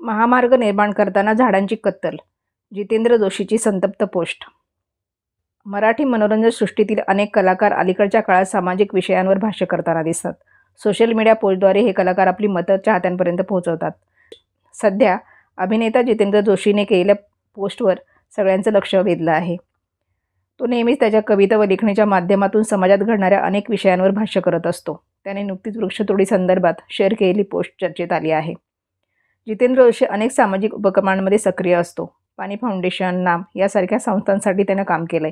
महामार्ग निर्माण करताना झाडांची कत्तल. जितेंद्र जोशीची संतप्त पोस्ट. मराठी मनोरंजन सृष्टीतील अनेक कलाकार अलीकडच्या काळात सामाजिक विषयांवर भाष्य करताना दिसतात. सोशल मीडिया पोस्टद्वारे हे कलाकार आपली मतं चाहत्यांपर्यंत पोहोचवतात. सध्या अभिनेता जितेंद्र जोशीने केलेल्या पोस्टवर सगळ्यांचं लक्ष वेधलं आहे. तो नेहमीच त्याच्या कविता व लेखणीच्या माध्यमातून समाजात घडणाऱ्या अनेक विषयांवर भाष्य करत असतो. त्याने नुकतीच वृक्षतोडी संदर्भात शेअर केलेली पोस्ट चर्चेत आली आहे. जितेंद्र जोशी अनेक सामाजिक उपक्रमांमध्ये सक्रिय असतो. पाणी फाउंडेशन, नाम यासारख्या संस्थांसाठी त्यानं काम केलंय.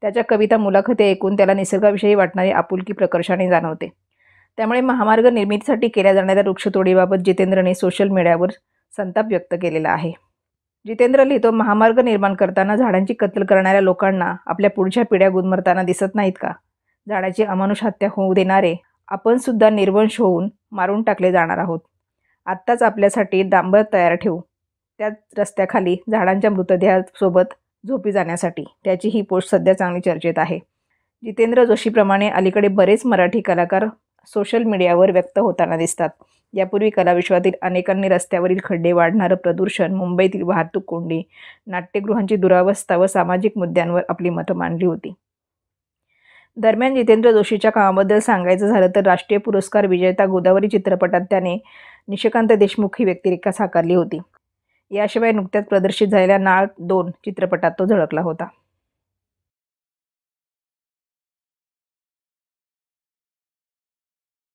त्याच्या कविता, मुलाखती ऐकून त्याला निसर्गाविषयी वाटणारी आपुलकी प्रकर्षाने जाणवते. त्यामुळे महामार्ग निर्मितीसाठी केल्या जाणाऱ्या वृक्षतोडीबाबत जितेंद्रने सोशल मीडियावर संताप व्यक्त केलेला आहे. जितेंद्र लिहितो, महामार्ग निर्माण करताना झाडांची कत्तल करणाऱ्या लोकांना आपल्या पुढच्या पिढ्या गुदमरताना दिसत नाहीत का? झाडाची अमानुष हत्या होऊ देणारे आपण सुद्धा निर्वंश होऊन मारून टाकले जाणार आहोत. आत्ताच आपल्यासाठी डांबर तयार ठेवू, त्याच रस्त्याखाली झाडांच्या मृतदेहासोबत झोपी जाण्यासाठी. त्याची ही पोस्ट सध्या चांगली चर्चेत आहे. जितेंद्र जोशीप्रमाणे अलीकडे बरेच मराठी कलाकार सोशल मीडियावर व्यक्त होताना दिसतात. यापूर्वी कलाविश्वातील अनेकांनी रस्त्यावरील खड्डे, वाढणारं प्रदूषण, मुंबईतील वाहतूक कोंडी, नाट्यगृहांची दुरावस्था व सामाजिक मुद्द्यांवर आपली मतं मांडली होती. दरम्यान जितेंद्र जोशीच्या कामाबद्दल सांगायचं झालं तर राष्ट्रीय पुरस्कार विजेता गोदावरी चित्रपटात त्याने निशिकांत देशमुख ही व्यक्तिरेखा साकारली होती. याशिवाय नुकत्याच प्रदर्शित झालेल्या नाळ 2 चित्रपटात तो झळकला होता.